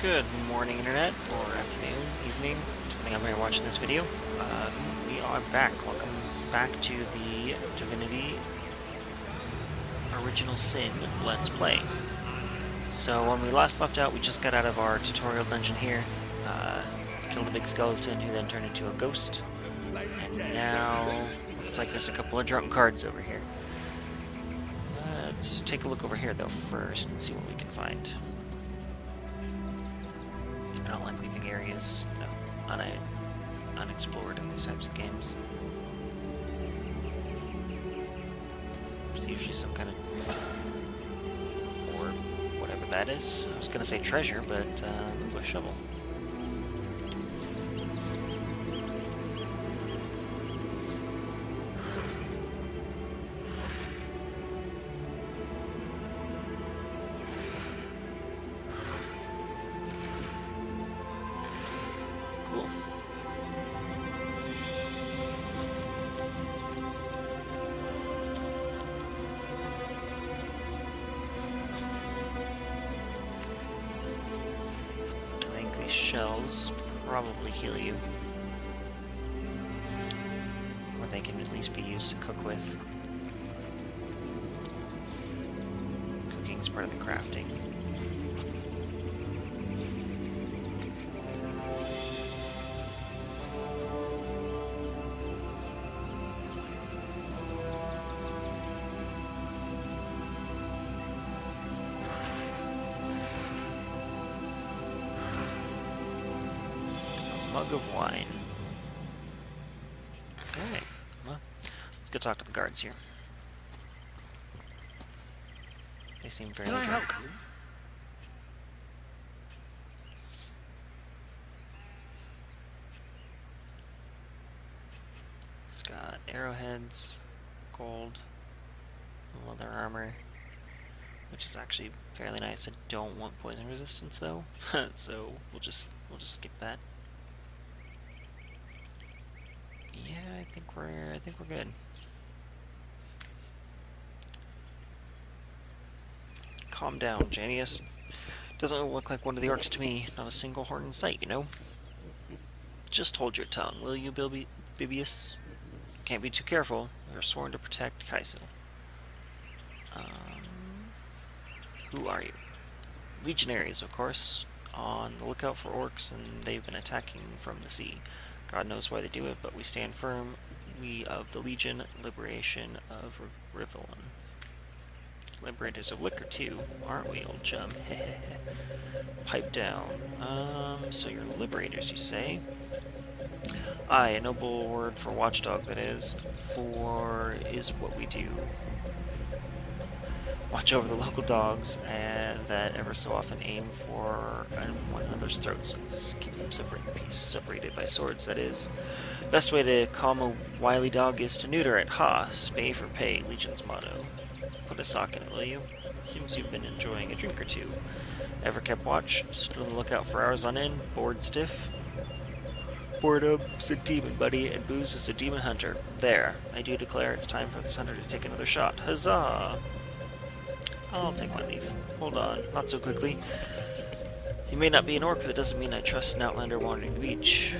Good morning, Internet, or afternoon, evening, depending on when you're watching this video. We are back. Welcome back to the Divinity Original Sin Let's Play. So when we last left out, we just got out of our tutorial dungeon here, killed a big skeleton who then turned into a ghost, and now looks like there's a couple of drunk cards over here. Let's take a look over here, though, first, and see what we can find. I don't like leaving areas, unexplored in these types of games. There's usually some kind of or whatever that is. I was gonna say treasure, but ooh, a shovel. Cool. I think these shells probably heal you. Or they can at least be used to cook with. Cooking's part of the crafting. Mug of wine. Okay, well, let's go talk to the guards here. They seem fairly drunk. It's got arrowheads, gold, leather armor, which is actually fairly nice. I don't want poison resistance though, so we'll just skip that. Yeah, I think we're good. Calm down, Janius. Doesn't look like one of the orcs to me. Not a single horn in sight, you know? Just hold your tongue, will you, Bibius? Can't be too careful. We're sworn to protect Kaisil. Who are you? Legionaries, of course. On the lookout for orcs, and they've been attacking from the sea. God knows why they do it, but we stand firm. We of the Legion, liberation of Rivellon. Liberators of liquor, too, aren't we, old chum? Pipe down. So you're liberators, you say? Aye, a noble word for watchdog, that is. For is what we do. Watch over the local dogs, and that ever so often aim for one another's throats. Let's keep them separated by swords, that is. Best way to calm a wily dog is to neuter it. Ha! Spay for pay, Legion's motto. Put a sock in it, will you? Seems you've been enjoying a drink or two. Ever kept watch? Stood on the lookout for hours on end? Bored stiff? Boredom's a demon, buddy, and booze is a demon hunter. There. I do declare it's time for this hunter to take another shot. Huzzah! I'll take my leave. Hold on, not so quickly. You may not be an orc, but that doesn't mean I trust an outlander wandering the beach.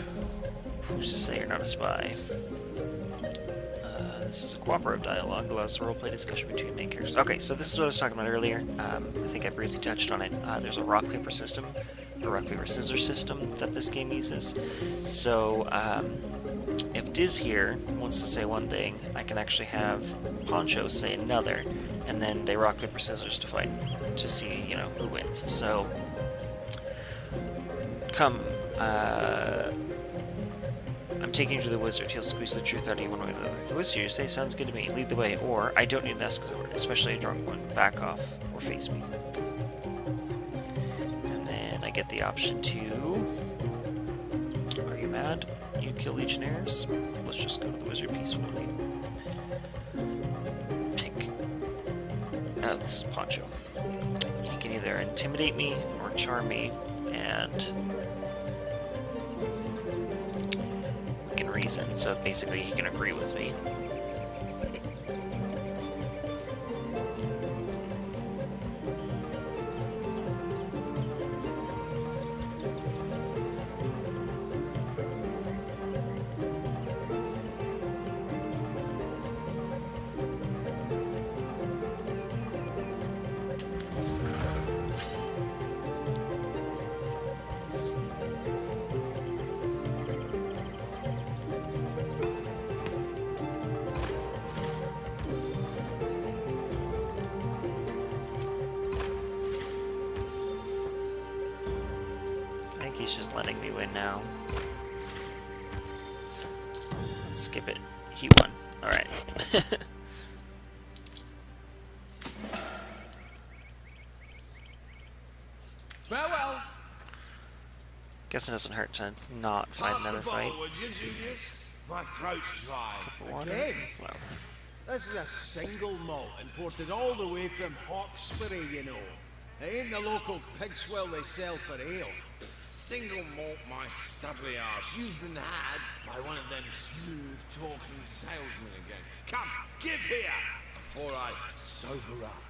Who's to say you're not a spy? This is a cooperative dialogue, allows the roleplay discussion between main characters. Okay, so this is what I was talking about earlier. I think I briefly touched on it. There's a rock-paper system, a rock-paper-scissors system that this game uses. So, if Diz here wants to say one thing, I can actually have Poncho say another, and then they rock, paper, scissors to fight, to see, you know, who wins. So, come, I'm taking you to the wizard. He'll squeeze the truth out of you one way or another. The wizard, you say, sounds good to me. Lead the way, or I don't need an escort, especially a drunk one. Back off, or face me. And then I get the option to... Are you mad? You kill legionnaires? Let's just go to the wizard peacefully. Pick. This is Poncho. He can either intimidate me or charm me, and we can reason, so basically he can agree with me. He's just letting me win now. Let's skip it. He won. Alright. Farewell. Guess it doesn't hurt to not fight another fight. My throat's dry. Water, Again? flour. This is a single malt imported all the way from Hawkesbury, you know. It ain't the local pig swill they sell for ale. Single malt, my stubbly arse. You've been had by one of them smooth-talking salesmen again. Come, give here, before I sober up.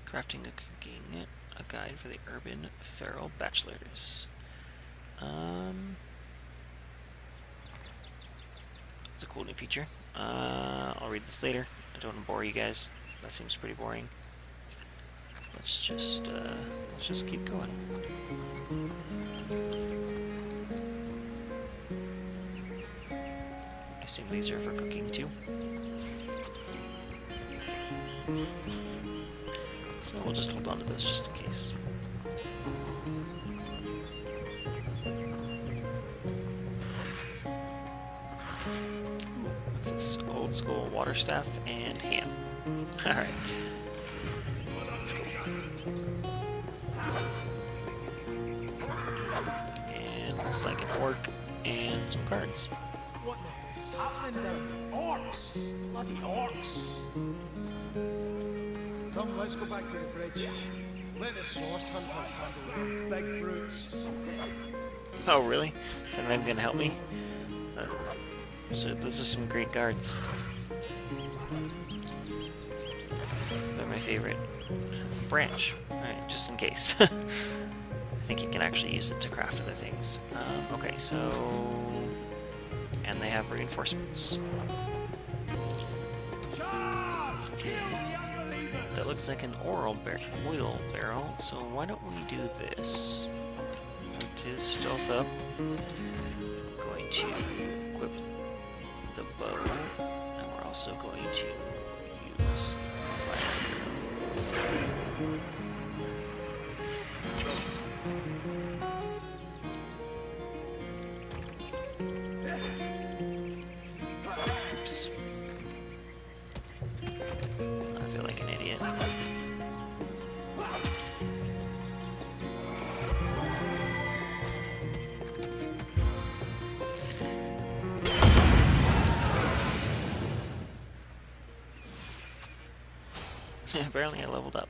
Crafting a cooking, a guide for the urban feral bachelors. It's a cool new feature. I'll read this later. I don't want to bore you guys. That seems pretty boring. Let's just keep going. I assume these are for cooking too. So we'll just hold on to those just in case. What's this? Old school water staff and ham. Alright. Let's go. And looks like an orc and some cards. What the hell is happening down there? Orcs! Bloody orcs! Come, let's go back to the bridge. Let the source hunters handle them big brutes. Oh, really? They're not even gonna help me? So those are some great guards. They're my favorite. Branch. Alright, just in case. I think you can actually use it to craft other things. Okay, so... And they have reinforcements. Okay. That looks like an oil barrel, so why don't we do this? Put his stealth up. Going to equip the bow, and we're also going to use fire. Oops. I feel like an idiot. Apparently I leveled up.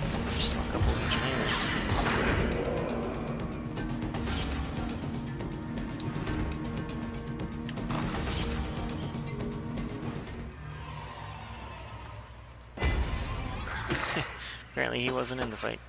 So just lock up all the trainers. Apparently he wasn't in the fight.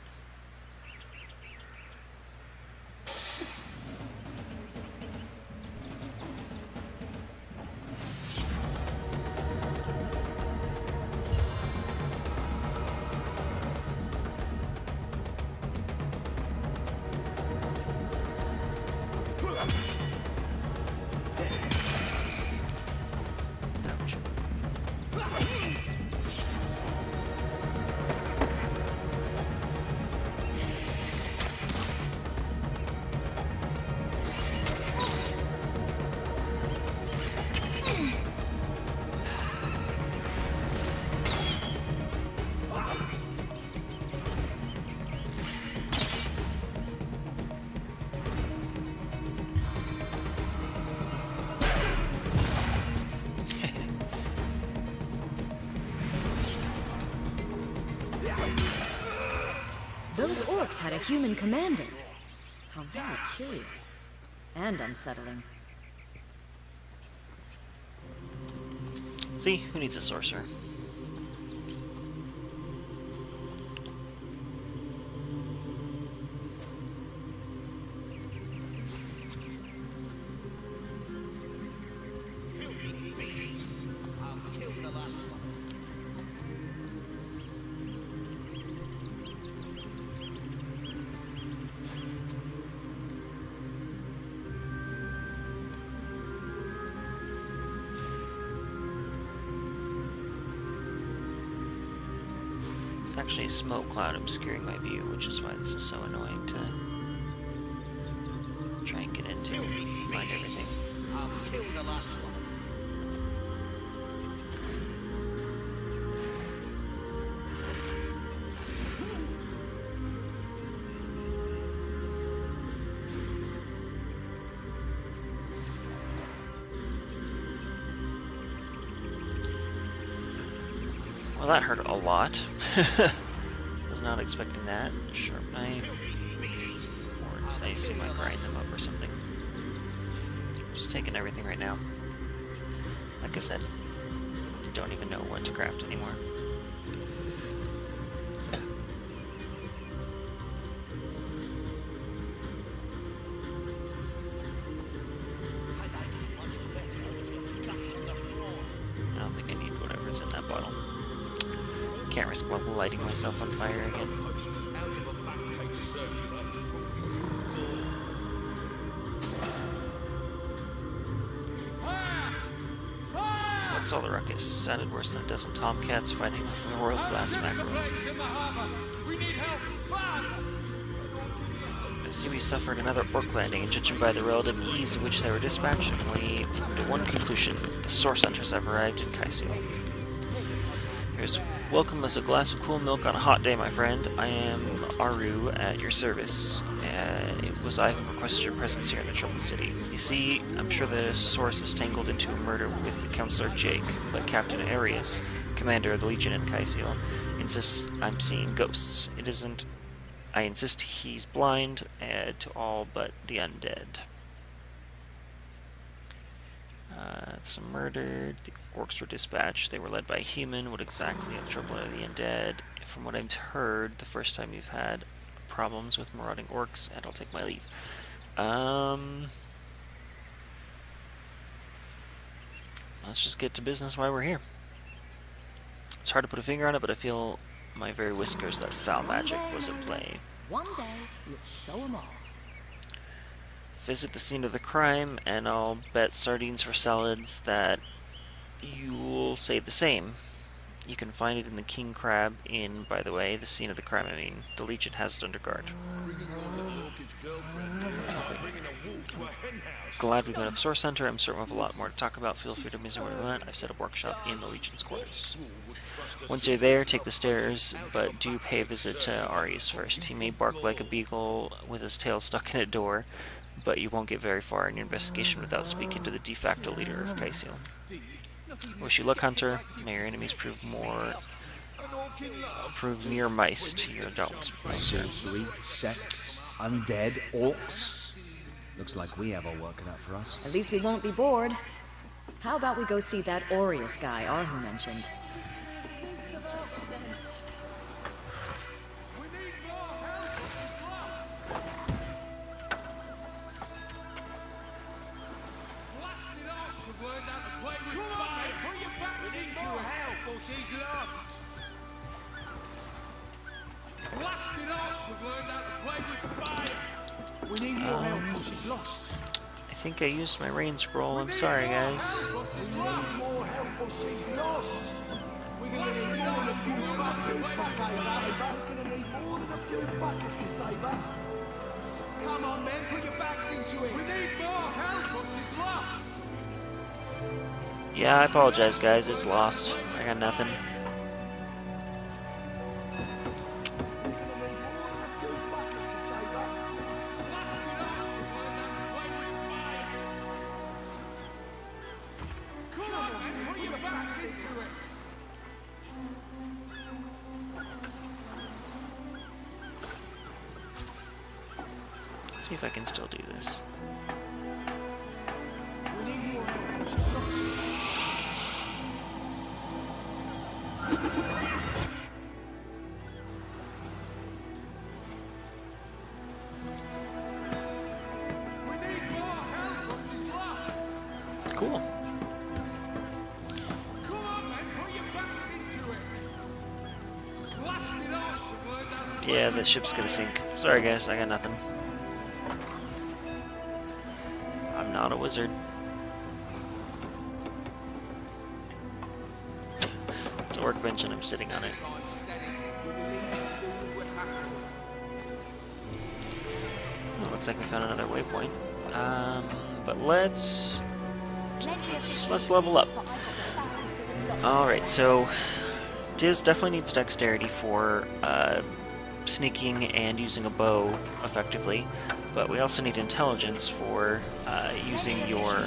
Ouch. Those orcs had a human commander. How very curious. And unsettling. See, who needs a sorcerer? Filthy beasts! I'll kill the last one. It's actually a smoke cloud obscuring my view, which is why this is so annoying to try and get into and find everything. I'll kill the last one. Well, that hurt a lot. Was not expecting that. Sharp knife. Horns. I assume I grind them up or something. Just taking everything right now. Like I said, don't even know what to craft anymore. I don't think I need whatever's in that bottle. Can't risk lighting myself on fire again. What's all the ruckus? Sounded worse than a dozen tomcats fighting over the world-class mackerel. We need help, fast! I see we suffered another orc landing, and judging by the relative ease at which they were dispatched, we come to one conclusion. The source hunters have arrived in Kaisio. Here's welcome as a glass of cool milk on a hot day, my friend. I am Aru at your service. It was I who requested your presence here in the Troubled City. You see, I'm sure the source is tangled into a murder with Counselor Jake, but Captain Arius, commander of the Legion in Kaisiel, insists I'm seeing ghosts. It isn't. I insist he's blind to all but the undead. Some murdered. The orcs were dispatched. They were led by a human. What exactly in trouble are the undead? From what I've heard, the first time you've had problems with marauding orcs, and I'll take my leave. Let's just get to business while we're here. It's hard to put a finger on it, but I feel my very whiskers that foul magic was at play. One day, you'll show 'em all. Visit the scene of the crime, and I'll bet sardines for salads that you'll say the same. You can find it in the King Crab Inn, by the way. The scene of the crime, I mean. The Legion has it under guard. Glad we've met a source center. I'm certain we have a lot more to talk about. Feel free to visit where we want. I've set up workshop in the Legion's quarters. Once you're there, take the stairs, but do pay a visit to Arius first. He may bark like a beagle with his tail stuck in a door, but you won't get very far in your investigation without speaking to the de facto leader of Kaisiel. Wish you luck, Hunter. May your enemies prove mere mice to your dogs. Sorcery, sex, undead, orcs. Looks like we have our work cut out for us. At least we won't be bored. How about we go see that Aureus guy Arhu mentioned? We need more help, she's lost! Blasted orcs have learned how to play with fire! Put your backs into her! help or she's lost! Blasted orcs have learned how to play with fire! We need more help or she's lost. I think I used my rain scroll. I'm sorry, guys. She's lost! More help or she's lost. We're gonna need more than a few buckets to save her. We're gonna need more than a few buckets to save her. Come on, men, put your backs into We it. need more help or she's lost! Yeah, I apologize, guys. It's lost. I got nothing. We're gonna need more than a few buckets to save her. Blasted orcs have learned how to play with fire! Come on, men, put your backs into it! Let's see if I can still do this. We need more help or she's lost. We need more help or she's lost. Cool. Come on, men, put your backs into it. Blasted orcs have learned how to play Yeah, with the ship's gonna fire. sink. Sorry guys, I got nothing. I'm not a wizard. It's a workbench and I'm sitting on it. Oh, looks like we found another waypoint. But let's level up. Alright, so Diz definitely needs dexterity for sneaking and using a bow effectively, but we also need intelligence for using your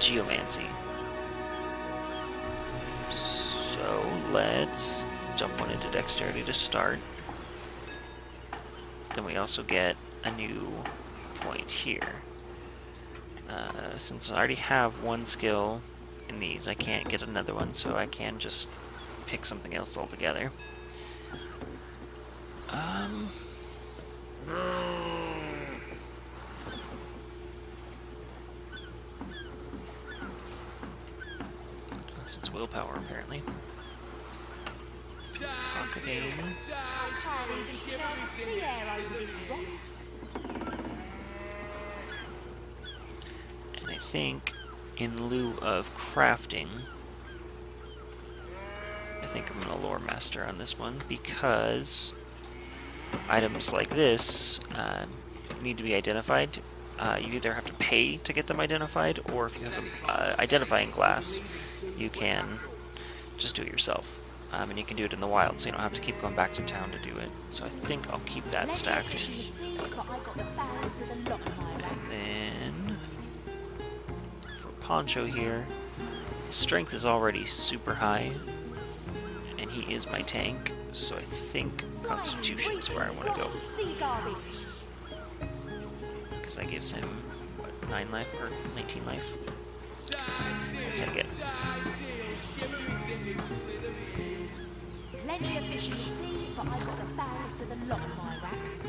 geomancy. So let's jump one into dexterity to start. Then we also get a new point here. Since I already have one skill in these, I can't get another one, so I can just pick something else altogether. Unless it's willpower, apparently. Pocket aim. And I think in lieu of crafting, I think I'm going to lore master on this one because items like this need to be identified. You either have to pay to get them identified, or if you have an identifying glass, you can just do it yourself. And you can do it in the wild, so you don't have to keep going back to town to do it. So I think I'll keep that stacked. And then for Poncho here, his strength is already super high, and he is my tank, so I think Constitution is where I want to go. Because that gives him, what, 9 life, or 19 life? We'll take it. Plenty of fish in the sea, but I got the foulest of the lot in my racks.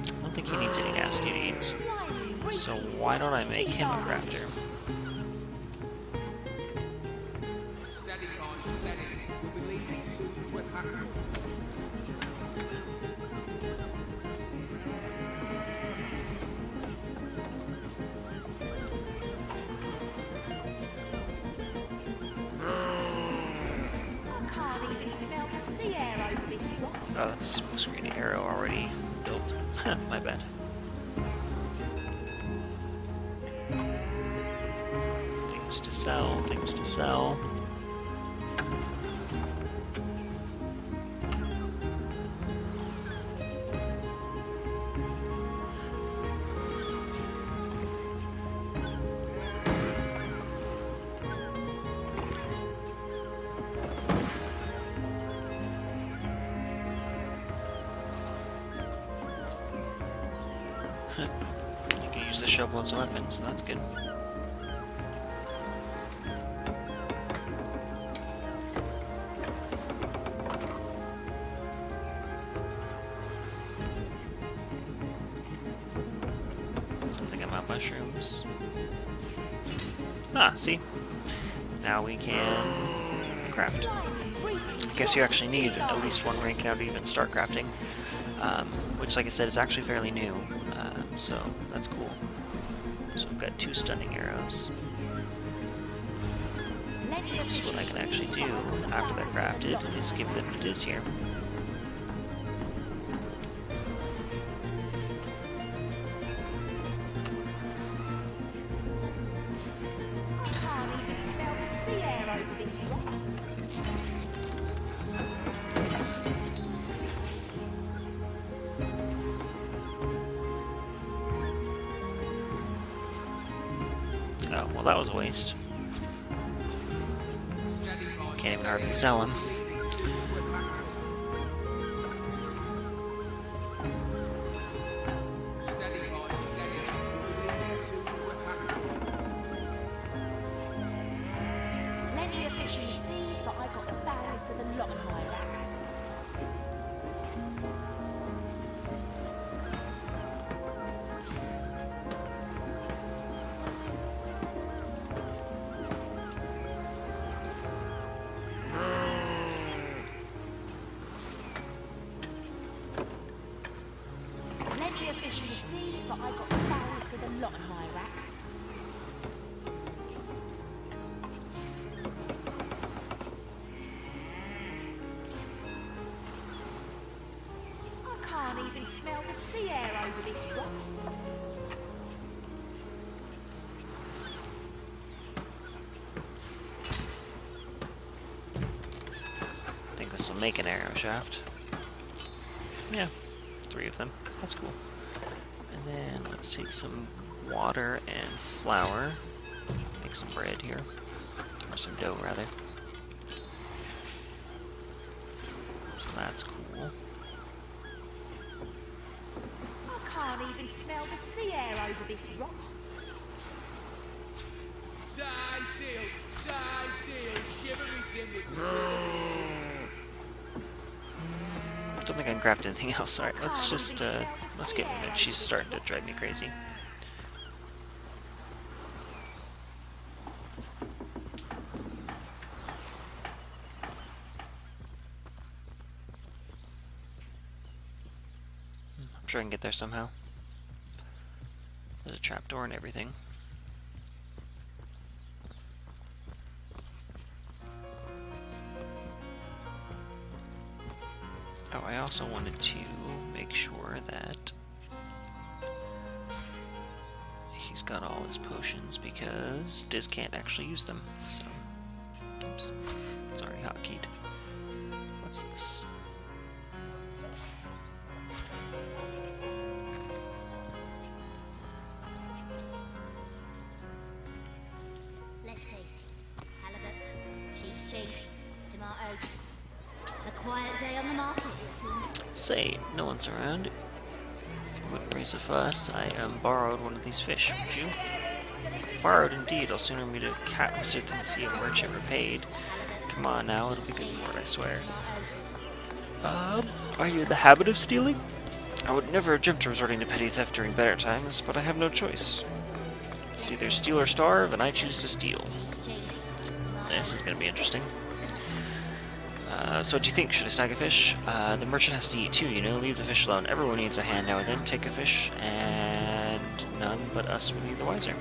I don't think he needs any nasty deeds, so why don't I make him a crafter? Steady, guys, steady. We'll be leaving soon as we're packed up. I can't even smell the sea air over this rot. Oh, that's a smoke screen arrow already built. My bad. Things to sell, things to sell. You can use the shovel as a weapon, so that's good. Something about mushrooms. Ah, see? Now we can craft. I guess you actually need at least one rank now to even start crafting. Which, like I said, is actually fairly new. So that's cool. So I've got 2 stunning arrows. So what I can actually do after they're crafted is give them to Diz here. I can't even smell the sea air over this rot. Oh, well that was a waste. Can't even hardly sell him. sure you see, but I got the foulest of the lot in my racks. I can't even smell the sea air over this rot. I think this will make an arrow shaft. Yeah, 3 of them. That's cool. And then let's take some water and flour. Make some bread here. Or some dough, rather. So that's cool. I can't even smell the sea air over this rot. Side shield, shiver me timbers and slither Don't think I can craft anything else. Alright, let's just, let's get moving. She's starting to drive me crazy. I'm sure I can get there somehow. There's a trapdoor and everything. Oh, I also wanted to make sure that he's got all his potions because Diz can't actually use them, so... Oops. It's already hotkeyed. What's this? Let's see. Halibut, cheese, cheese, tomatoes. A quiet day on the market, it seems. Say, no one's around. If you wouldn't raise a fuss, I borrowed one of these fish, would you? Borrowed indeed. I'll sooner meet a cat wizard than see a merchant repaid. Come on now, it'll be good for it, I swear. Are you in the habit of stealing? I would never have dreamt of resorting to petty theft during better times, but I have no choice. It's either steal or starve, and I choose to steal. This is gonna be interesting. So what do you think? Should I snag a fish? The merchant has to eat too, you know? Leave the fish alone. Everyone needs a hand now and then. Take a fish, and none but us would be the wiser.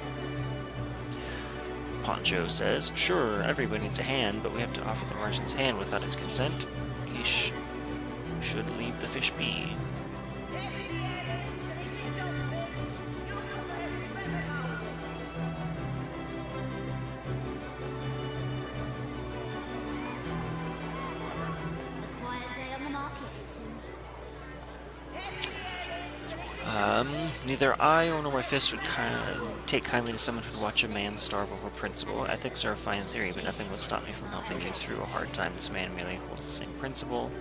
Poncho says, sure, everybody needs a hand, but we have to offer the merchant's hand without his consent. He should leave the fish be. A quiet day on the market, it seems. Neither I or nor my fist would take kindly to someone who'd watch a man starve over principle. Ethics are a fine theory, but nothing would stop me from helping you through a hard time. This man merely holds the same principle.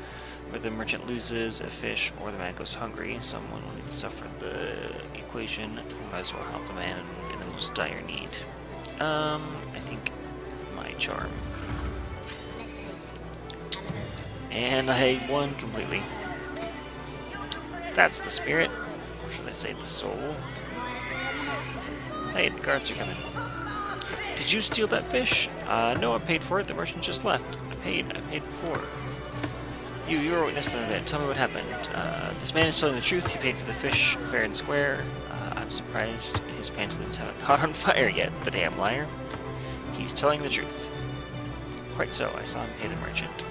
Whether the merchant loses a fish or the man goes hungry, someone will need to suffer the equation. We might as well help the man in the most dire need. I think my charm. Let's see. And I won completely. That's the spirit. Or should I say the soul? Hey, the guards are coming. Did you steal that fish? No, I paid for it. The merchant just left. I paid before. You were a witness to it. Tell me what happened. This man is telling the truth. He paid for the fish fair and square. I'm surprised his pantaloons haven't caught on fire yet. The damn liar. He's telling the truth. Quite so. I saw him pay the merchant.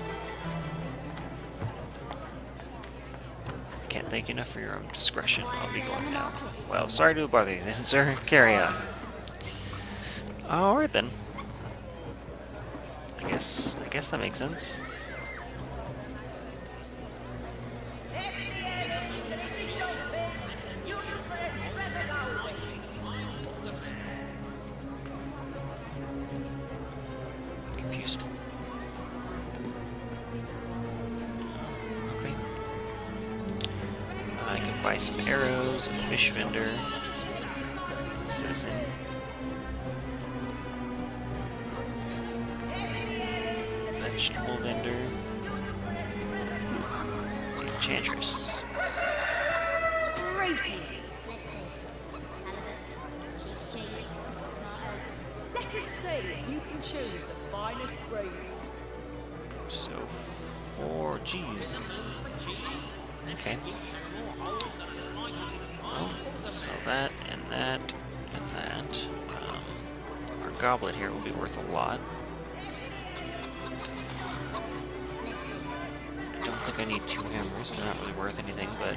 I can't thank you enough for your own discretion. I'll be going now. Well, sorry to bother you then, sir. Carry on. Alright then. I guess that makes sense. Confused. Okay. I can buy some arrows, a fish vendor, citizen. Vegetable vendor. Enchantress. Greetings. Let's see. Halibut, cheese, cheese, tomatoes. Let us see if you can choose the finest breeds. So 4 G's. Okay. Well, let's sell that and that and that. Our goblet here will be worth a lot. I don't think I need 2 hammers. They're not really worth anything, but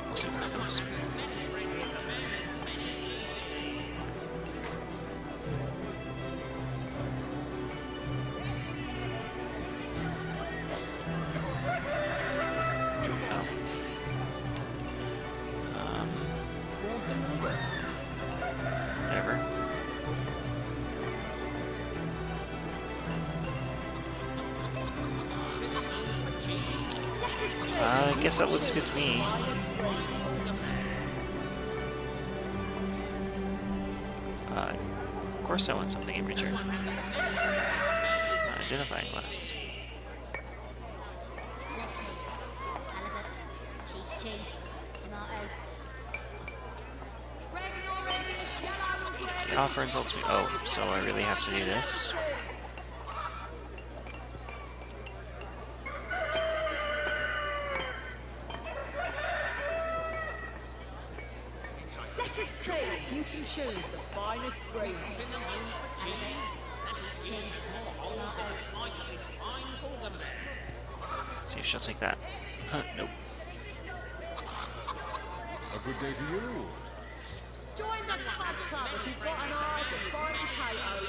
we'll see what happens. Whatever. I guess that looks good to me. Of course I want something in return. Identifying glass. Let's see. Halibut, sheep's cheese, tomatoes. The offer insults me. Oh, so I really have to do this. Let us see if you can choose the finest gravy. Sheep's cheese, tomatoes. Let's see if she'll take that. Huh, nope. A good day to you. Join the Spud Club if you've got an eye for fine potatoes.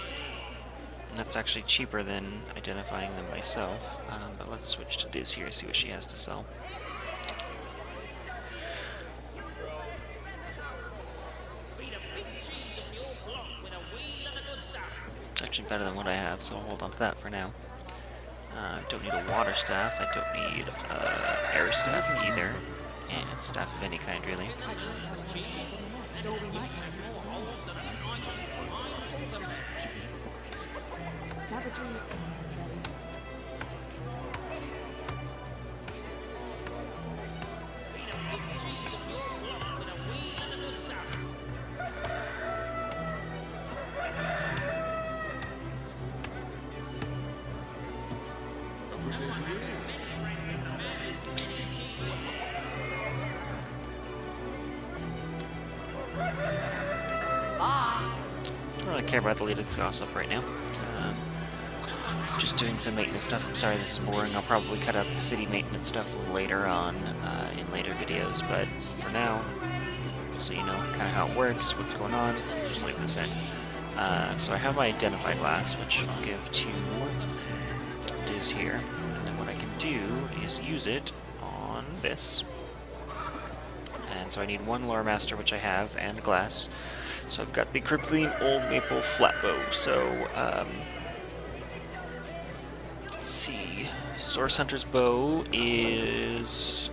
That's actually cheaper than identifying them myself. But let's switch to Diz here, see what she has to sell. It's actually better than what I have, so I'll hold on to that for now. I don't need a water staff, I don't need air staff either, and staff of any kind really. I don't really care about the latest gossip right now. Just doing some maintenance stuff. I'm sorry this is boring. I'll probably cut out the city maintenance stuff later on in later videos, but for now, so you know kind of how it works, what's going on, just leave this in. So I have my identified glass, which I'll give to Diz here, and then what I can do is use it on this. And so I need 1 lore master, which I have, and glass. So I've got the Crippling Old Maple Flatbow. So, let's see. Source Hunter's Bow is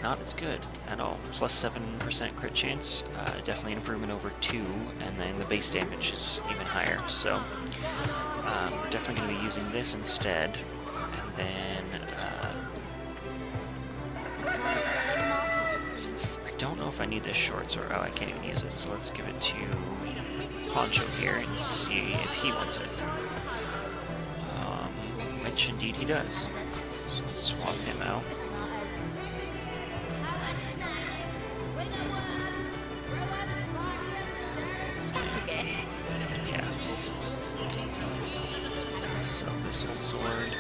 not as good at all. Plus 7% crit chance. Definitely an improvement over 2. And then the base damage is even higher. So, we're definitely going to be using this instead. And then, I don't know if I need this short sword. Oh, I can't even use it. So let's give it to Poncho here and see if he wants it. Which indeed he does. So let's swap him out. Yeah. Sell this old sword.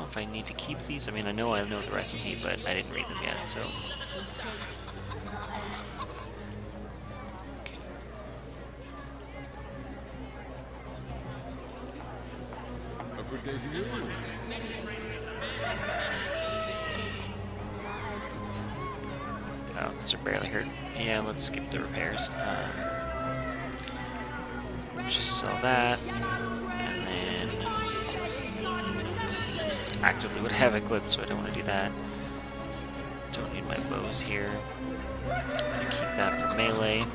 If I need to keep these. I mean, I know the recipe, but I didn't read them yet, so. Okay. A good day to you. Oh, these are barely hurt. Yeah, let's skip the repairs. Just sell that, and then actively would have equipped, so I don't want to do that. Don't need my bows here. I'm gonna keep that for melee.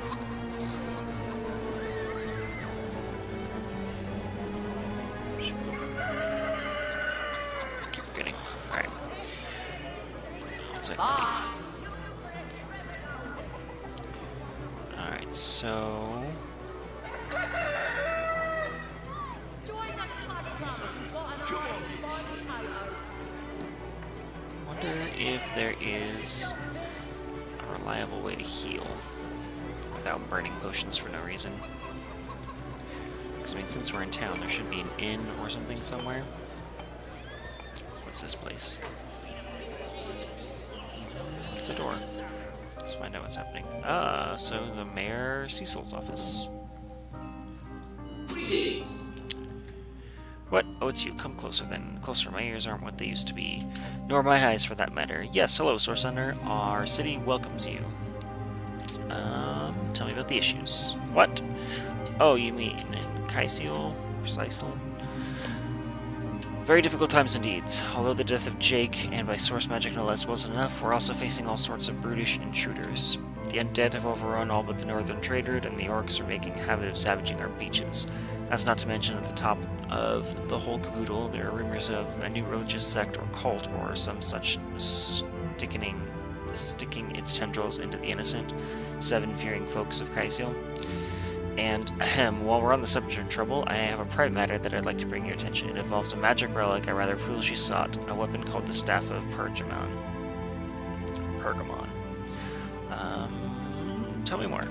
Keep forgetting. Alright. Looks like I leave. Alright, so If you've got an eye for fine potatoes. Wonder if there is a reliable way to heal without burning potions for no reason. Because, I mean, since we're in town, there should be an inn or something somewhere. What's this place? It's a door. Let's find out what's happening. Ah, so the Mayor Cecil's office. What? Oh, it's you. Come closer then. Closer. My ears aren't what they used to be. Nor my eyes, for that matter. Yes, hello, Source Hunter. Our city welcomes you. Tell me about the issues. What? Oh, you mean in Kaisiel? Or Sisal? Very difficult times indeed. Although the death of Jake, and by source magic no less, wasn't enough, we're also facing all sorts of brutish intruders. The undead have overrun all but the northern trade route, and the orcs are making habit of savaging our beaches. That's not to mention at the top of the whole caboodle, there are rumors of a new religious sect or cult or some such sticking its tendrils into the innocent, seven-fearing folks of Kaisiel. And, while we're on the subject of trouble, I have a private matter that I'd like to bring your attention. It involves a magic relic I rather foolishly sought, a weapon called the Staff of Pergamon. Tell me more.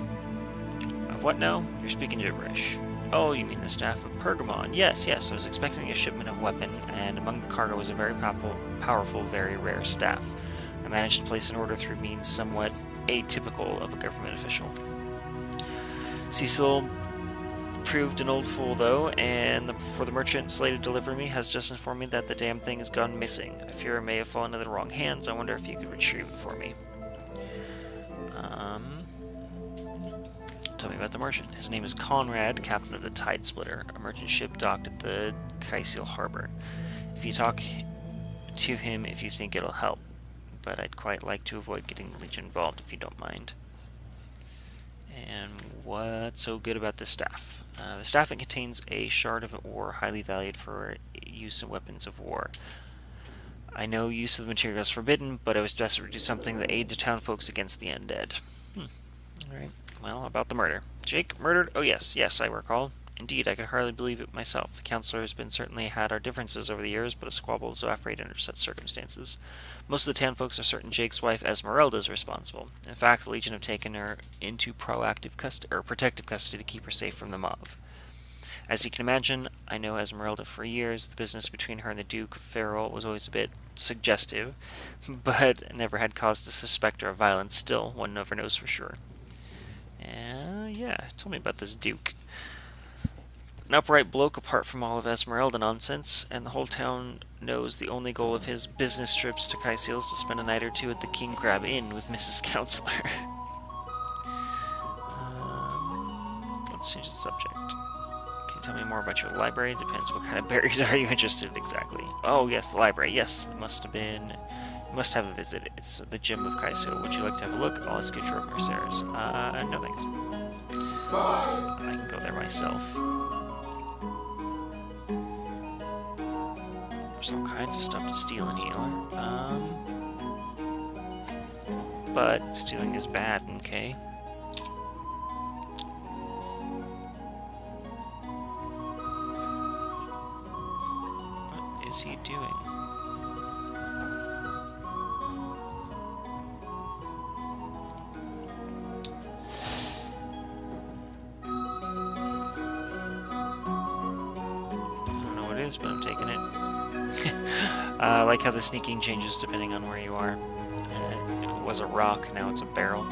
Of what now? You're speaking gibberish. Oh, you mean the Staff of Pergamon. Yes, I was expecting a shipment of weapon, and among the cargo was a very powerful, very rare staff. I managed to place an order through means somewhat atypical of a government official. Cecil proved an old fool, though, and for the merchant slated to deliver me has just informed me that the damn thing has gone missing. I fear it may have fallen into the wrong hands. I wonder if you could retrieve it for me. Tell me about the merchant. His name is Conrad, captain of the Tide Splitter, a merchant ship docked at the Kaisiel harbor. If you talk to him, if you think it'll help, but I'd quite like to avoid getting the Legion involved if you don't mind. And what's so good about this staff? The staff that contains a shard of ore highly valued for use in weapons of war. I know use of the material is forbidden, but I was desperate to do something that aid the town folks against the undead. Alright, well, about the murder. Jake murdered? Oh yes, I recall. Indeed, I could hardly believe it myself. The Councilor has been certainly had our differences over the years, but a squabble is evaporated under such circumstances. Most of the town folks are certain Jake's wife Esmeralda is responsible. In fact, the Legion have taken her into protective custody to keep her safe from the mob. As you can imagine, I know Esmeralda for years. The business between her and the Duke of Ferrol was always a bit suggestive, but never had cause to suspect her of violence. Still, one never knows for sure. Yeah, tell me about this Duke. An upright bloke apart from all of Esmeralda nonsense, and the whole town knows the only goal of his business trips to Kaisiel is to spend a night or two at the King Crab Inn with Mrs. Counselor. Let's change the subject. Can you tell me more about your library? Depends what kind of berries are you interested in exactly. Oh yes, the library. Yes, it must have a visit. It's the gym of Kaisiel. Would you like to have a look? I'll escort your Merceres. No thanks. I can go there myself. There's all kinds of stuff to steal in here. But stealing is bad, okay? What is he doing? I don't know what it is, but I'm taking it. I like how the sneaking changes depending on where you are. It was a rock, now it's a barrel.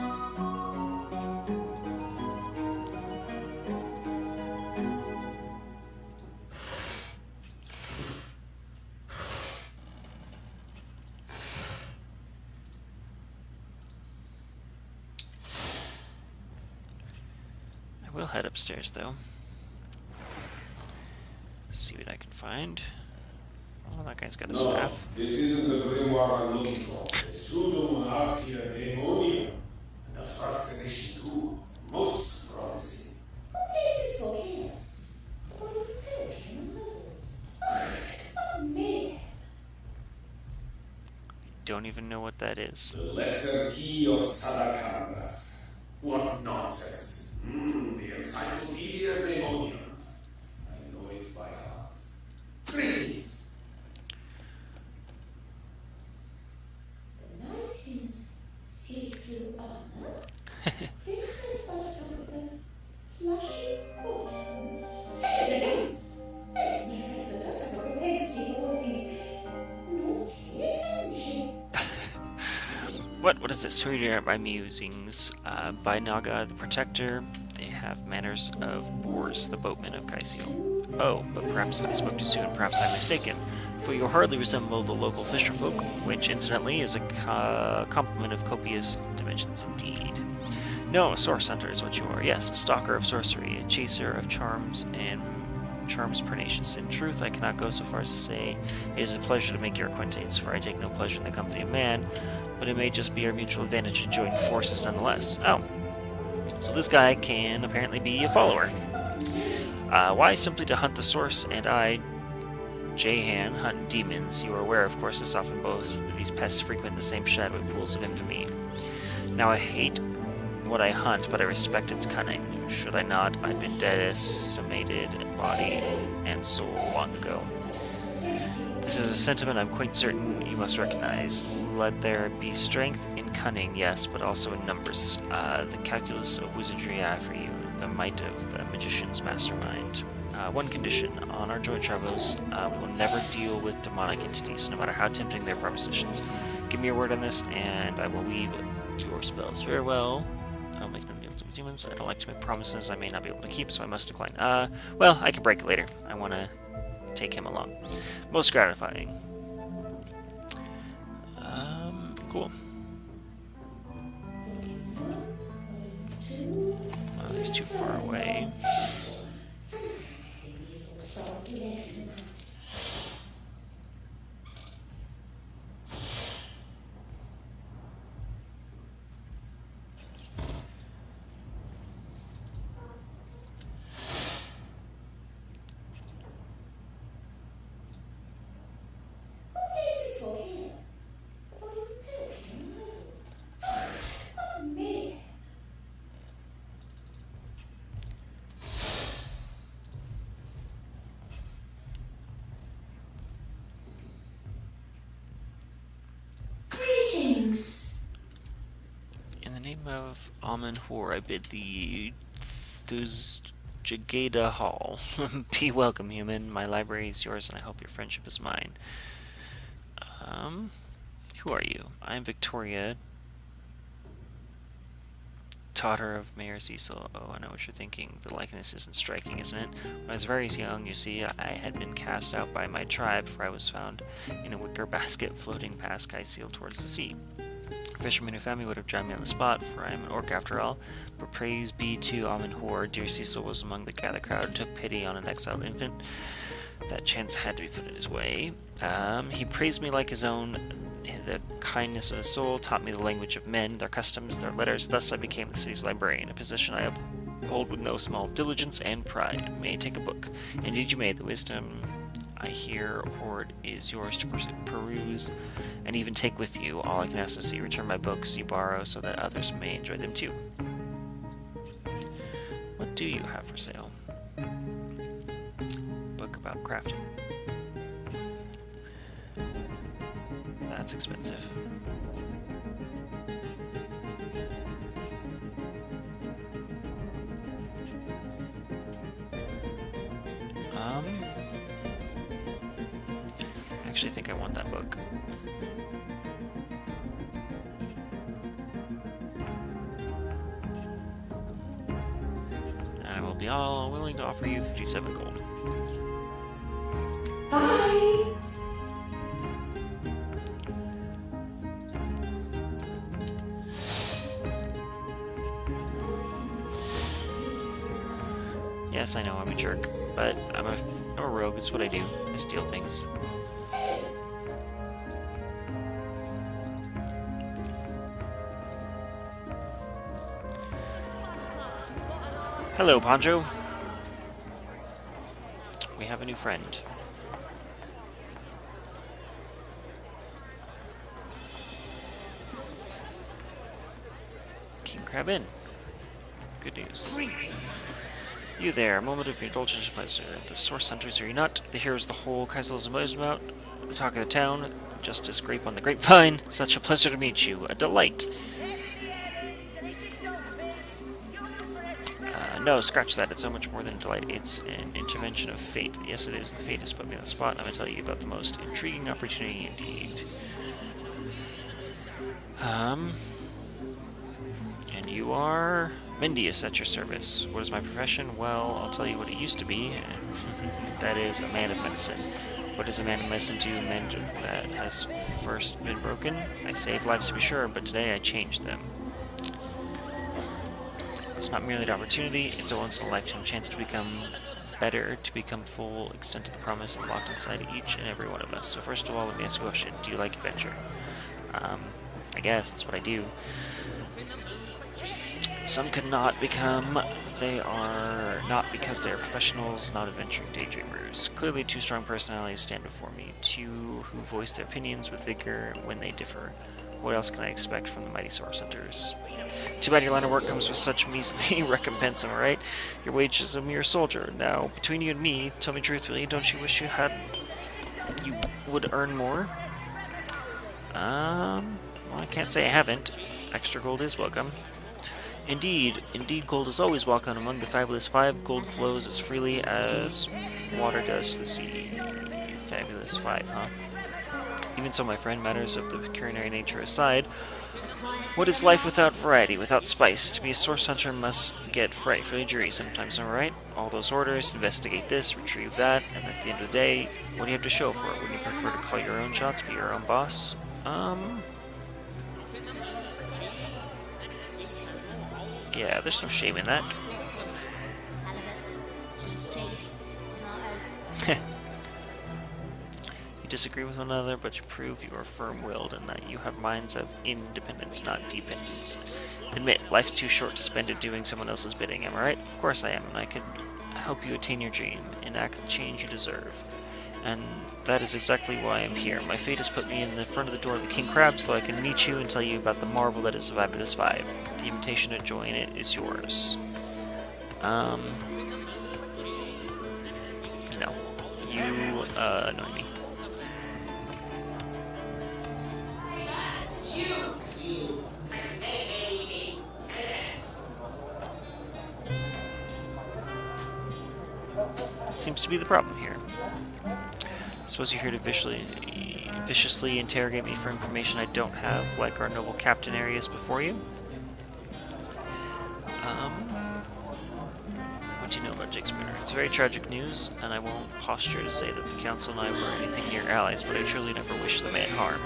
I will head upstairs though. See what I can find. Oh, that guy's got a staff. This isn't the grimoire I'm looking for. The Pseudo-Monarchia Daemonia. The first edition too. Most promising. This is for him. For the Persian lovers. Oh, man. Don't even know what that is. The lesser key of Sardakandas. What nonsense. The Encyclopedia Daemonia. I know it by heart. What? What is this? Who are you my musings? By Naga, the Protector. They have manners of Boars, the boatman of Kaisio. Oh, but perhaps I spoke too soon. Perhaps I'm mistaken. For you hardly resemble the local fisherfolk, which, incidentally, is a compliment of copious dimensions indeed. No, a source hunter is what you are. Yes, a stalker of sorcery, a chaser of charms and charms pernicious. In truth, I cannot go so far as to say it is a pleasure to make your acquaintance, for I take no pleasure in the company of man, but it may just be our mutual advantage to join forces nonetheless. Oh. So this guy can apparently be a follower. Why? Simply to hunt the source, and I, Jahan, hunt demons. You are aware, of course, as often both these pests frequent the same shadowy pools of infamy. Now I hate what I hunt, but I respect its cunning. Should I not, I'd been decimated, body and soul, long ago. This is a sentiment I'm quite certain you must recognize. Let there be strength in cunning, yes, but also in numbers. The calculus of wizardry I for you, the might of the magician's mastermind. One condition, on our joint travels, we will never deal with demonic entities, no matter how tempting their propositions. Give me your word on this, and I will weave your spells. Very well. I'll make no deals with demons. I don't like to make promises I may not be able to keep, so I must decline. Well, I can break it later. I want to take him along. Most gratifying. Cool. Well, he's too far away. Of Amen-Hor, I bid thee Thuzjagada Hall. Be welcome, human. My library is yours, and I hope your friendship is mine. Who are you? I am Victoria, daughter of Mayor Cecil. Oh, I know what you're thinking. The likeness isn't striking, isn't it? When I was very young, you see, I had been cast out by my tribe, for I was found in a wicker basket floating past Kaiseel towards the sea. A fisherman who found me would have drowned me on the spot, for I am an orc after all. But praise be to Amen-Hor, dear Cecil was among the gathered crowd, took pity on an exiled infant. That chance had to be put in his way. He praised me like his own, the kindness of his soul, taught me the language of men, their customs, their letters. Thus I became the city's librarian, a position I uphold with no small diligence and pride. May I take a book? Indeed you may. The wisdom I hear hoard is yours to peruse, and even take with you. All I can ask is that you return my books you borrow, so that others may enjoy them too. What do you have for sale? Book about crafting. That's expensive. I actually think I want that book. And I will be all willing to offer you 57 gold. Bye. Yes, I know I'm a jerk, but I'm a rogue. It's what I do. I steal things. Hello, Poncho. We have a new friend. King Crab Inn. Good news. You there, a moment of indulgence, pleasure. The source hunters, are you not? The heroes the whole Kaisel's about. The talk of the town. Just as grape on the grapevine. Such a pleasure to meet you. A delight. No, scratch that. It's so much more than a delight. It's an intervention of fate. Yes, it is. The fate has put me on the spot, and I'm going to tell you about the most intriguing opportunity indeed. And you are Mindius at your service. What is my profession? Well, I'll tell you what it used to be. That is a man of medicine. What does a man of medicine do mend that has first been broken? I save lives to be sure, but today I changed them. It's not merely an opportunity, it's a once-in-a-lifetime chance to become better, to become full extent of the promise unlocked inside each and every one of us. So first of all, let me ask you a question. Do you like adventure? I guess that's what I do. Some could not become. They are not because they are professionals, not adventuring daydreamers. Clearly, two strong personalities stand before me. Two who voice their opinions with vigor when they differ. What else can I expect from the mighty source hunters? Too bad your line of work comes with such measly recompense, am I right? Your wage is a mere soldier. Now, between you and me, tell me truthfully, don't you wish you would earn more? Well, I can't say I haven't. Extra gold is welcome. Indeed, gold is always welcome. Among the fabulous 5, gold flows as freely as water does to the sea. Fabulous 5, huh? Even so, my friend, matters of the pecuniary nature aside, what is life without variety, without spice? To be a source hunter must get frightfully dreary sometimes, am I right? All those orders, investigate this, retrieve that, and at the end of the day, what do you have to show for it? Would you prefer to call your own shots, be your own boss? Yeah, there's some shame in that. You disagree with one another, but you prove you are firm-willed and that you have minds of independence, not dependence. Admit, life's too short to spend it doing someone else's bidding, am I right? Of course I am, and I could help you attain your dream, enact the change you deserve. And that is exactly why I'm here. My fate has put me in the front of the door of the King Crab so I can meet you and tell you about the marvel that is Fabulous 5. The invitation to join it is yours. No. You, annoy me. Seems to be the problem here. I suppose you're here to viciously interrogate me for information I don't have, like our noble captain Arius before you. What do you know about Jake's murder? It's very tragic news, and I won't posture to say that the council and I were anything near allies, but I truly never wished the man harm.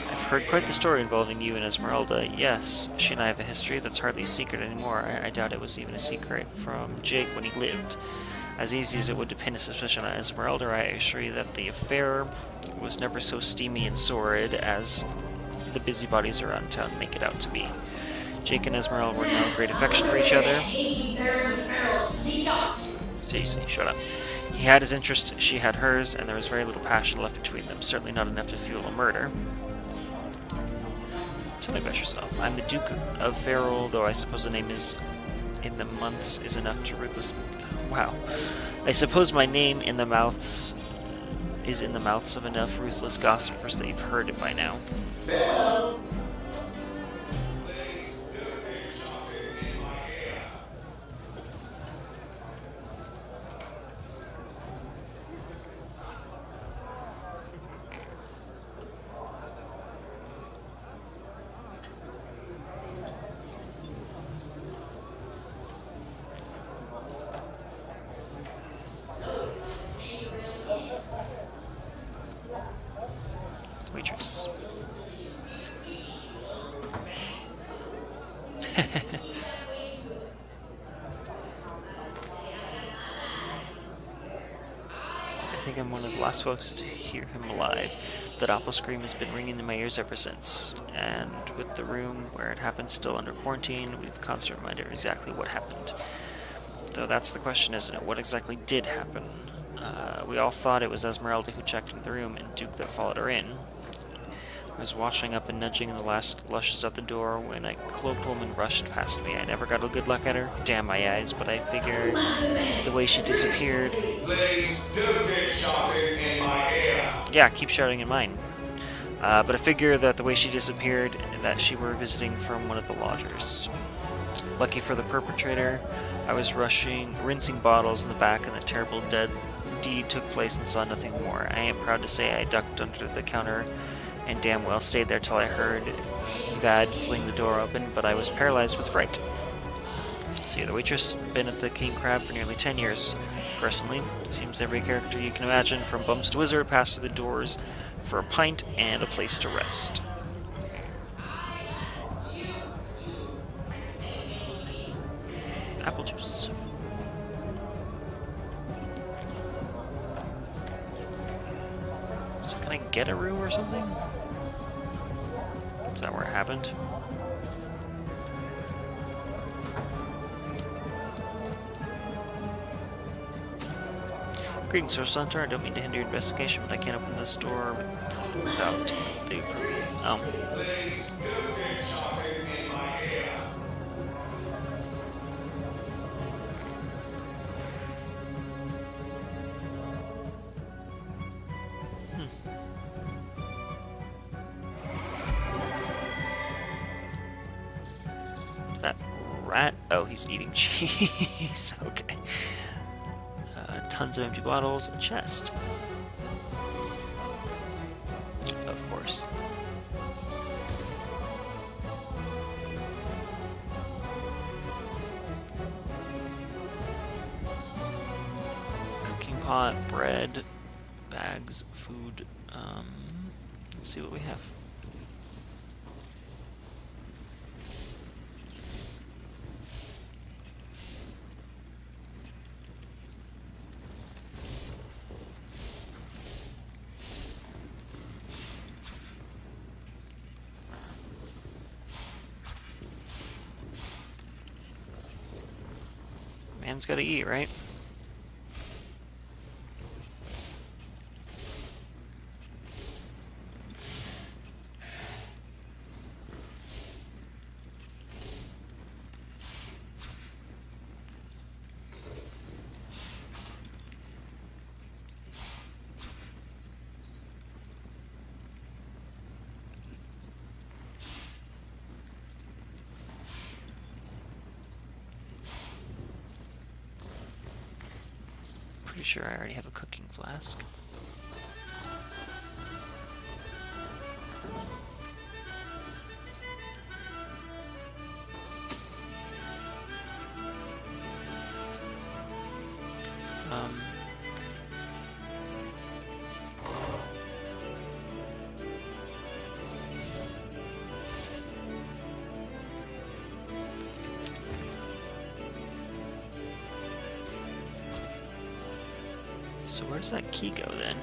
I've heard quite the story involving you and Esmeralda. Yes, she and I have a history that's hardly a secret anymore. I doubt it was even a secret from Jake when he lived. As easy as it would to pin a suspicion on Esmeralda, I assure you that the affair was never so steamy and sordid as the busybodies around town make it out to be. Jake and Esmeralda were now in great affection for each other. Seriously, shut up. He had his interest, she had hers, and there was very little passion left between them. Certainly not enough to fuel a murder. Tell me about yourself. I'm the Duke of Farrell, though I suppose the name is in the months is enough to ruthless... Wow. I suppose my name in the mouths is in the mouths of enough ruthless gossipers that you've heard it by now. Waitress. I think I'm one of the last folks to hear him alive. That awful scream has been ringing in my ears ever since, and with the room where it happened still under quarantine, we've constant reminder of exactly what happened. Though that's the question, isn't it? What exactly did happen? We all thought it was Esmeralda who checked into the room and Duke that followed her in. I was washing up and nudging in the last lushes at the door when a cloaked woman rushed past me. I never got a good look at her. Damn my eyes, but I figured the way she disappeared... Please don't get shouting in my ear. Yeah, keep shouting in mine. But I figured that the way she disappeared, that she were visiting from one of the lodgers. Lucky for the perpetrator, I was rinsing bottles in the back, and the terrible deed took place and saw nothing more. I am proud to say I ducked under the counter and damn well stayed there till I heard Vad fling the door open, but I was paralyzed with fright. So you're the waitress, been at the King Crab for nearly 10 years. Personally, seems every character you can imagine, from bumps to wizard, passed through the doors for a pint and a place to rest. Apple juice. So can I get a room or something? Is that where it happened? Greetings, Source Hunter. I don't mean to hinder your investigation, but I can't open this door without the approval. Oh. That rat? Oh, he's eating cheese. Okay. Tons of empty bottles, a chest. Of course. Cooking pot, bread, bags, food. Let's see what we have. Man's gotta eat, right? Pretty sure I already have a cooking flask. So where's that key go then?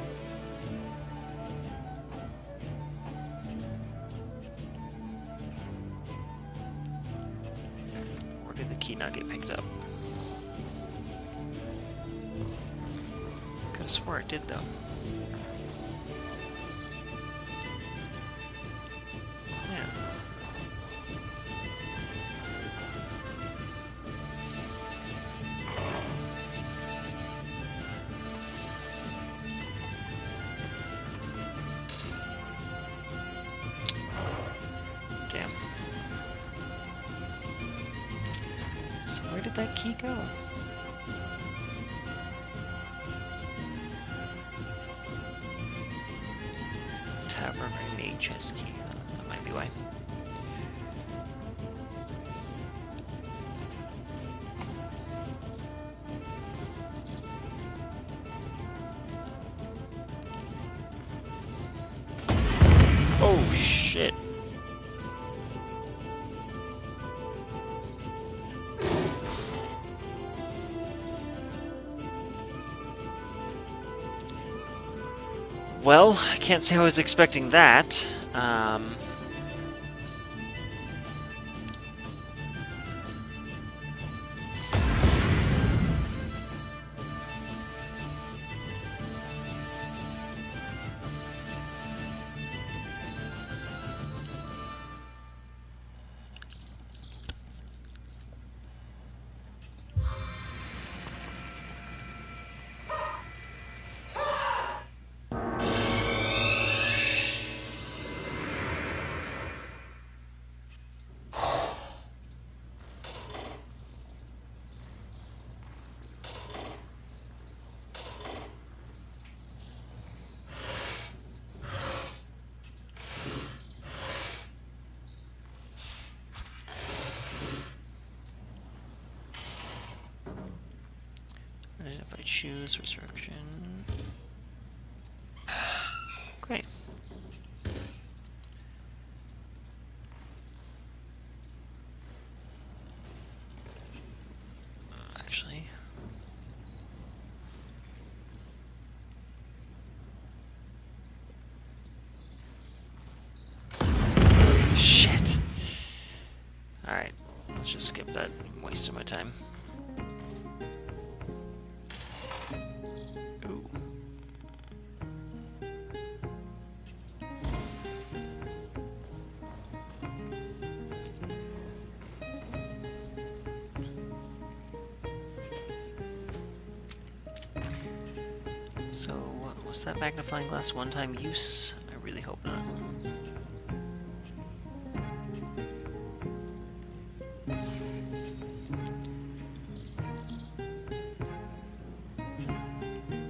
Or did the key not get picked up? Could've swore it did though. Yeah. Damn. So where did that key go? Tavern grenade chest key. That might be why. Oh shit. Well, I can't say I was expecting that. Unidentified shoes, resurrection. Great. Actually. Shit. Alright, let's just skip that. I'm wasting my time. Ooh. So, was that magnifying glass one-time use? I really hope not.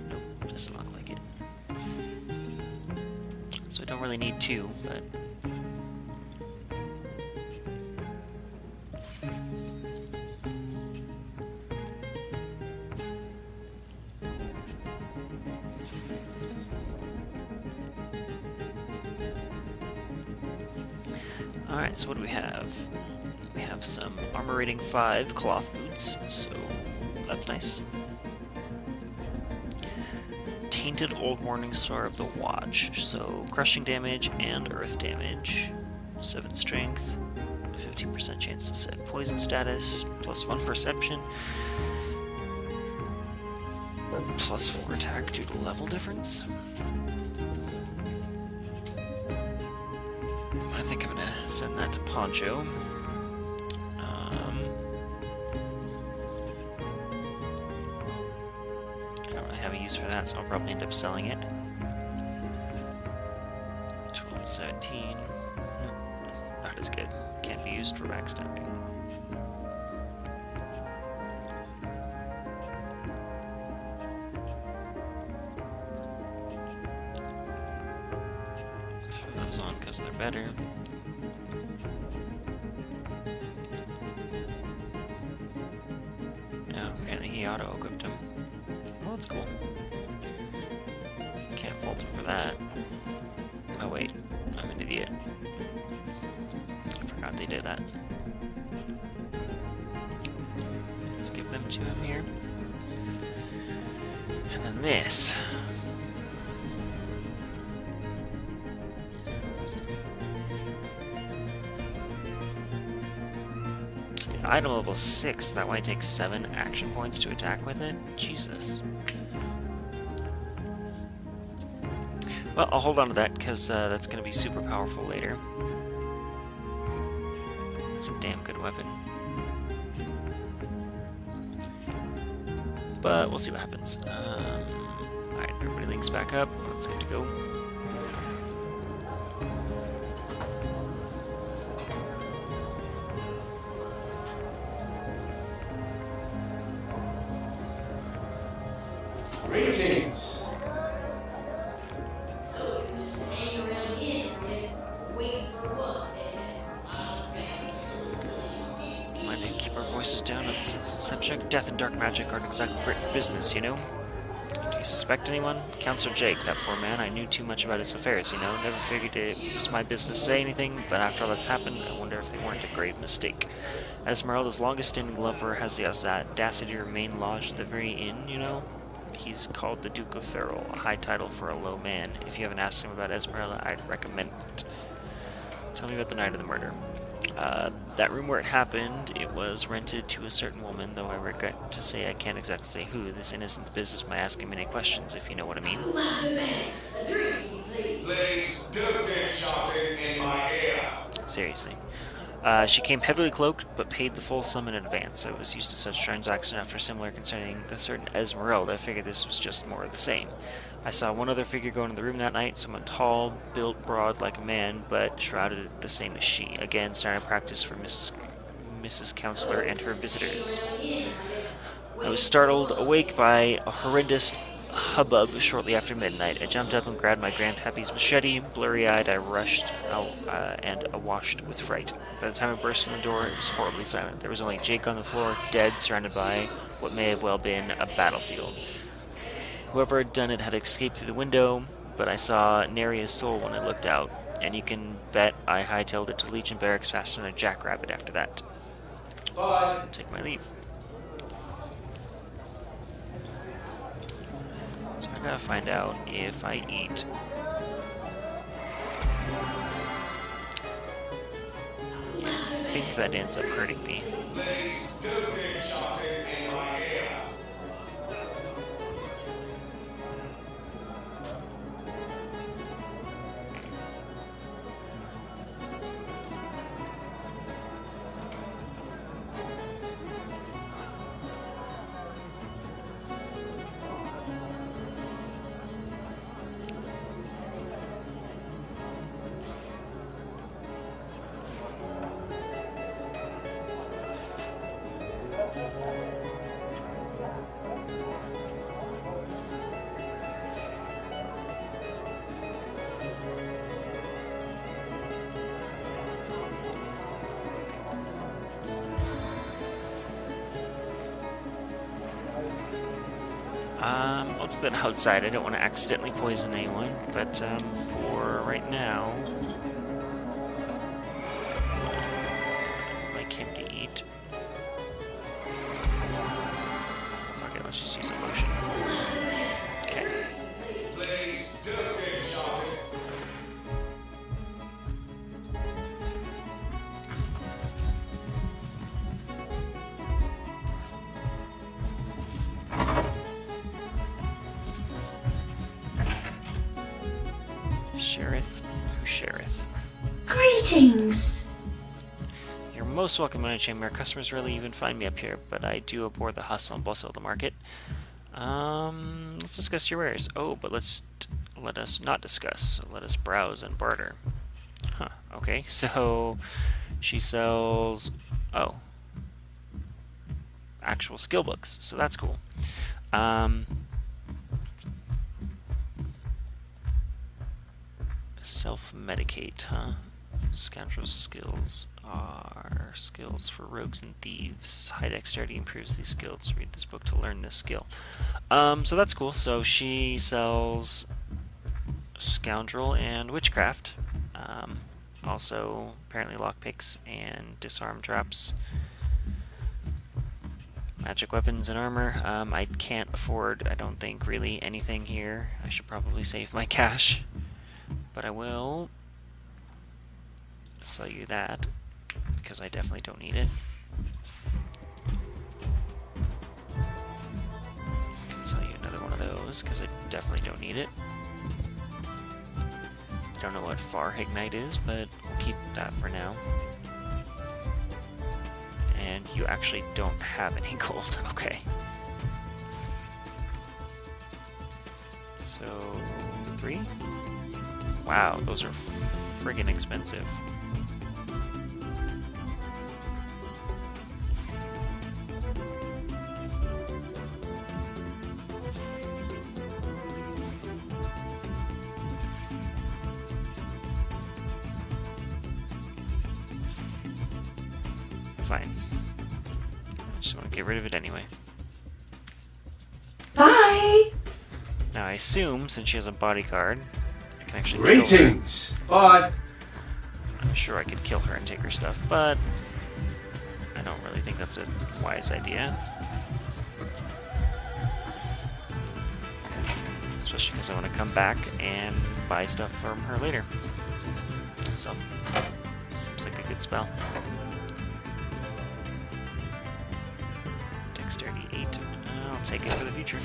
Nope, doesn't look like it. So I don't really need two, but... Alright, so what do we have? We have some armor rating 5 cloth boots, so that's nice. Tainted Old Morning Star of the Watch, so crushing damage and earth damage. 7 strength, 15% chance to set poison status, plus 1 perception, plus 4 attack due to level difference. I think I'm gonna send that to Poncho. I don't really have a use for that, so I'll probably end up selling it. 12, 17. Nope, not as good. Can't be used for backstabbing. Throw those on because they're better. Apparently he auto-equipped him. Well, that's cool. Can't fault him for that. Oh wait, I'm an idiot. I forgot they did that. Let's give them to him here. And then this. Item level 6, that might take 7 action points to attack with it? Jesus. Well, I'll hold on to that, because that's going to be super powerful later. It's a damn good weapon. But we'll see what happens. Alright, everybody links back up. Let's get to go. Greetings. So you just hang around here, waiting for what? Might need to keep our voices down. Subject death and dark magic aren't exactly great for business, you know? Do you suspect anyone? Counselor Jake, that poor man, I knew too much about his affairs, you know? Never figured it was my business to say anything, but after all that's happened, I wonder if they weren't a grave mistake. Esmeralda's longest-standing lover has the audacity to remain lodged at the very inn, you know? He's called the Duke of Ferrol, a high title for a low man. If you haven't asked him about Esmeralda, I'd recommend it. Tell me about the night of the murder. That room where it happened, it was rented to a certain woman, though I regret to say I can't exactly say who. This innocent business by asking many questions, if you know what I mean. Please don't get shouting in my ear. Seriously. She came heavily cloaked, but paid the full sum in advance. I was used to such transactions after similar concerning the certain Esmeralda. I figured this was just more of the same. I saw one other figure go into the room that night, someone tall, built broad like a man, but shrouded the same as she. Again, starting practice for Mrs. Counselor and her visitors. I was startled awake by a horrendous hubbub shortly after midnight. I jumped up and grabbed my grandpappy's machete. Blurry-eyed, I rushed out and awashed with fright. By the time I burst in the door, it was horribly silent. There was only Jake on the floor, dead, surrounded by what may have well been a battlefield. Whoever had done it had escaped through the window, but I saw nary a soul when I looked out, and you can bet I hightailed it to Legion Barracks faster than a jackrabbit after that. Bye. Take my leave. So I gotta find out if I eat. I think that ends up hurting me. I'll do that outside. I don't want to accidentally poison anyone, but for right now, I'd like him to eat. Fuck it, let's just use a lotion. Okay. Shareth, who shareth? Greetings! You're most welcome, my chamber. Customers rarely even find me up here, but I do abhor the hustle and bustle of the market. Let's discuss your wares. Oh, but let us not discuss. Let us browse and barter. Huh, okay, so she sells, oh, actual skill books, so that's cool. Self-medicate, huh? Scoundrel's skills are skills for rogues and thieves. High dexterity improves these skills. Read this book to learn this skill. So that's cool. So she sells scoundrel and witchcraft. Also, apparently lockpicks and disarm traps. Magic weapons and armor. I can't afford, I don't think, really anything here. I should probably save my cash. But I will sell you that, because I definitely don't need it. I can sell you another one of those, because I definitely don't need it. Don't know what Far Ignite is, but we'll keep that for now. And you actually don't have any gold, okay. So, 3? Wow, those are friggin' expensive. Fine. I just want to get rid of it anyway. Bye! Now I assume, since she has a bodyguard, I can actually kill her. Greetings. Bye. I'm sure I could kill her and take her stuff, but I don't really think that's a wise idea. Especially because I want to come back and buy stuff from her later. So, it seems like a good spell. Dexterity 8. I'll take it for the future.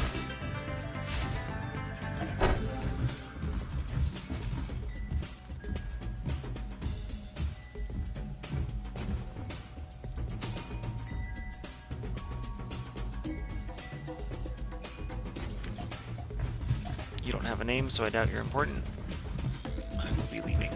You don't have a name, so I doubt you're important. I will be leaving.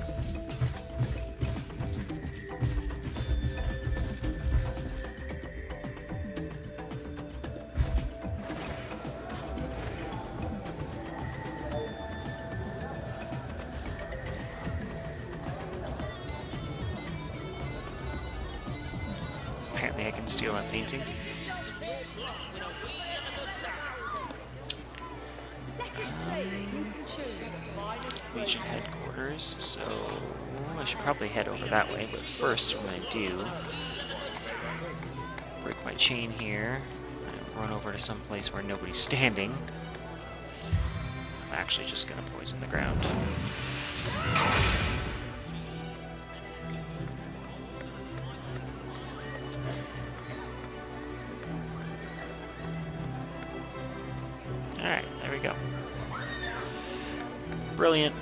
Apparently I can steal that painting. Legion headquarters, so I should probably head over that way, but first what I'm going to do, break my chain here, and run over to some place where nobody's standing. I'm actually just going to poison the ground. Alright, there we go. Brilliant.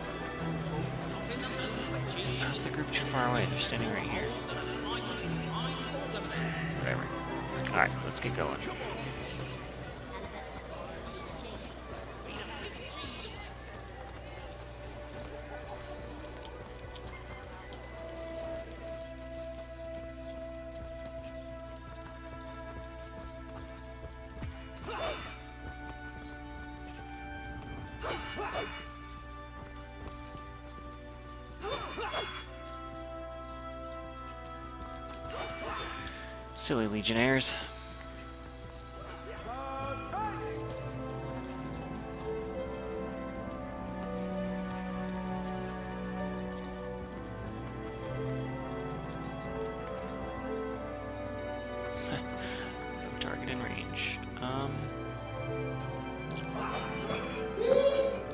How's the group too far away? They're standing right here. Whatever. Alright, let's get going. Silly Legionnaires. No target in range.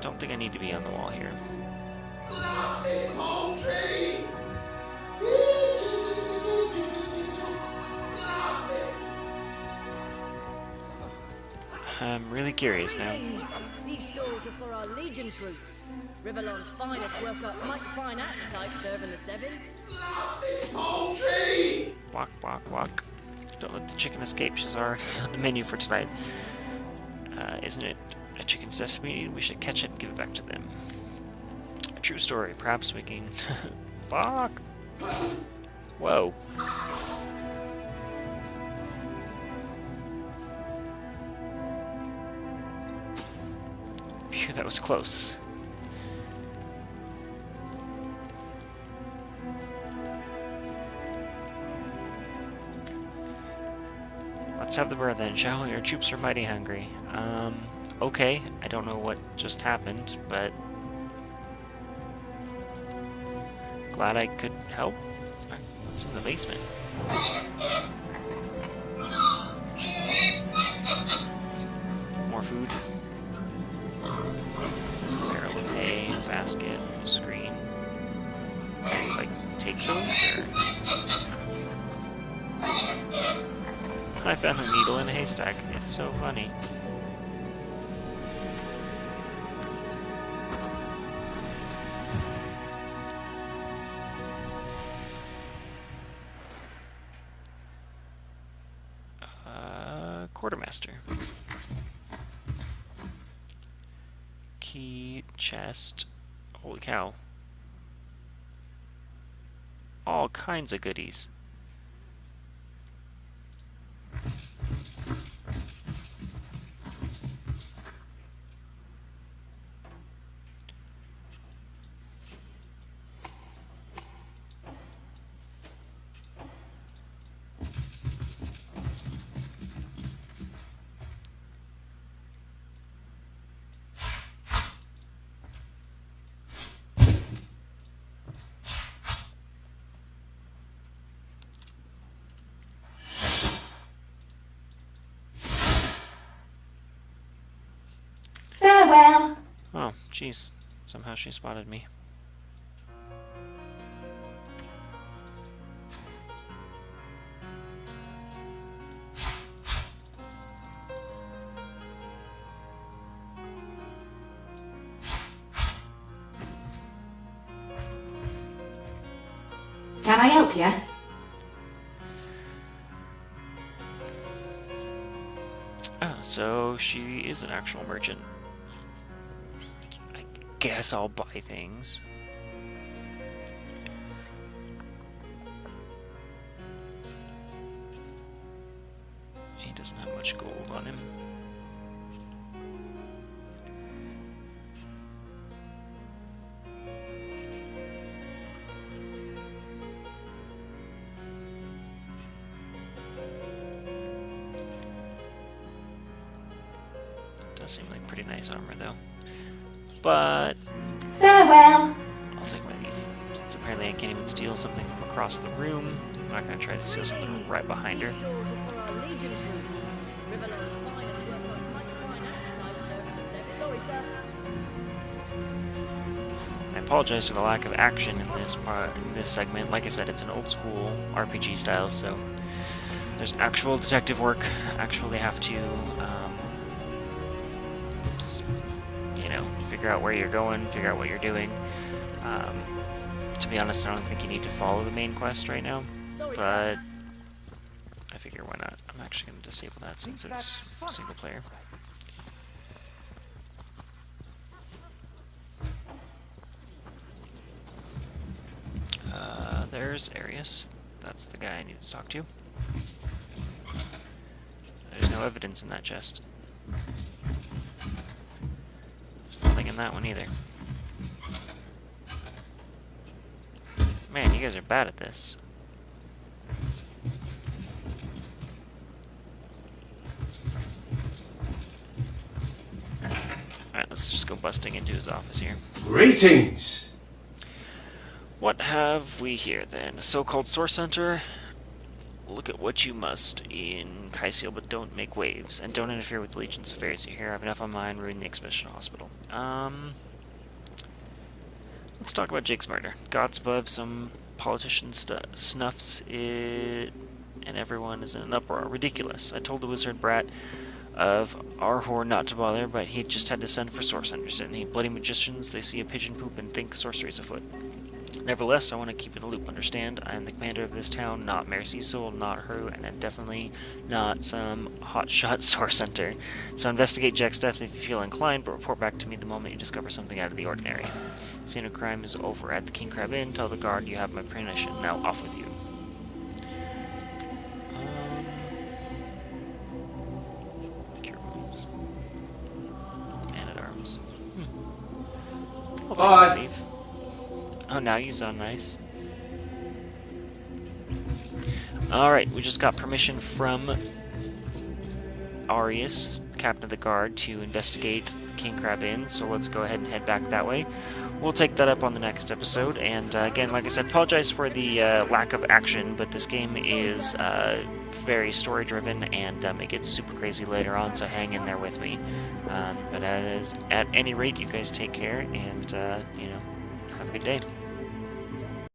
Don't think I need to be on the wall here. Blasted poultry! I'm really curious now. These stalls are for our Legion troops. Rivalon's finest work up mighty fine appetite serving the seven. Blasted poultry! Walk, walk, walk. Don't let the chicken escape. She's already on the menu for tonight. Isn't it a chicken sesame? We should catch it and give it back to them. A true story. Perhaps we can... Fuck! Whoa. Phew, that was close. Let's have the bird then, shall we? Our troops are mighty hungry. Okay, I don't know what just happened, but glad I could help. Alright, what's in the basement? More food. Barrel of hay, basket, screen. Can I, like, take those, or...? I found a needle in a haystack. It's so funny. Quartermaster. Key, chest. Holy cow. All kinds of goodies. Farewell. Oh, jeez. Somehow she spotted me. Can I help you? Oh, so she is an actual merchant. I guess I'll buy things. He doesn't have much gold on him. Does seem like pretty nice armor though. But Farewell. I'll take my leave. Since apparently I can't even steal something from across the room, I'm not going to try to steal something right behind her. These stores are for our Legion troops. Riverland's finest work up mighty fine appetite serving the set. Sorry, sir. I apologize for the lack of action in this segment. Like I said, it's an old school RPG style, so there's actual detective work. Actually have to, you know, figure out where you're going, figure out what you're doing. To be honest, I don't think you need to follow the main quest right now, but I figure why not. I'm actually going to disable that since it's single player. There's Arius. That's the guy I need to talk to. There's no evidence in that chest. There's nothing in that one either. Man, you guys are bad at this. Alright, let's just go busting into his office here. Greetings! What have we here then? A so-called source center. Look at what you must in Kaisil, but don't make waves. And don't interfere with the Legion's affairs. You hear? I have enough on mine, ruin the expedition hospital. Let's talk about Jake's murder. Gods above, some politician snuffs it, and everyone is in an uproar. Ridiculous. I told the wizard brat of Arhor not to bother, but he just had to send for source centers. And he bloody magicians, they see a pigeon poop and think sorcery's afoot. Nevertheless, I want to keep in the loop, understand? I am the commander of this town, not Mayor Cecil, not her, and then definitely not some hotshot source center. So investigate Jack's death if you feel inclined, but report back to me the moment you discover something out of the ordinary. Scene of crime is over at the King Crab Inn. Tell the guard you have my permission. Now off with you. Cure wounds. Man at arms. I'll take my leave. Oh, now you sound nice. Alright, we just got permission from Arius, captain of the guard, to investigate the King Crab Inn, so let's go ahead and head back that way. We'll take that up on the next episode, and again, like I said, apologize for the lack of action, but this game is very story-driven, and it gets super crazy later on, so hang in there with me. But at any rate, you guys take care, and, you know, have a good day.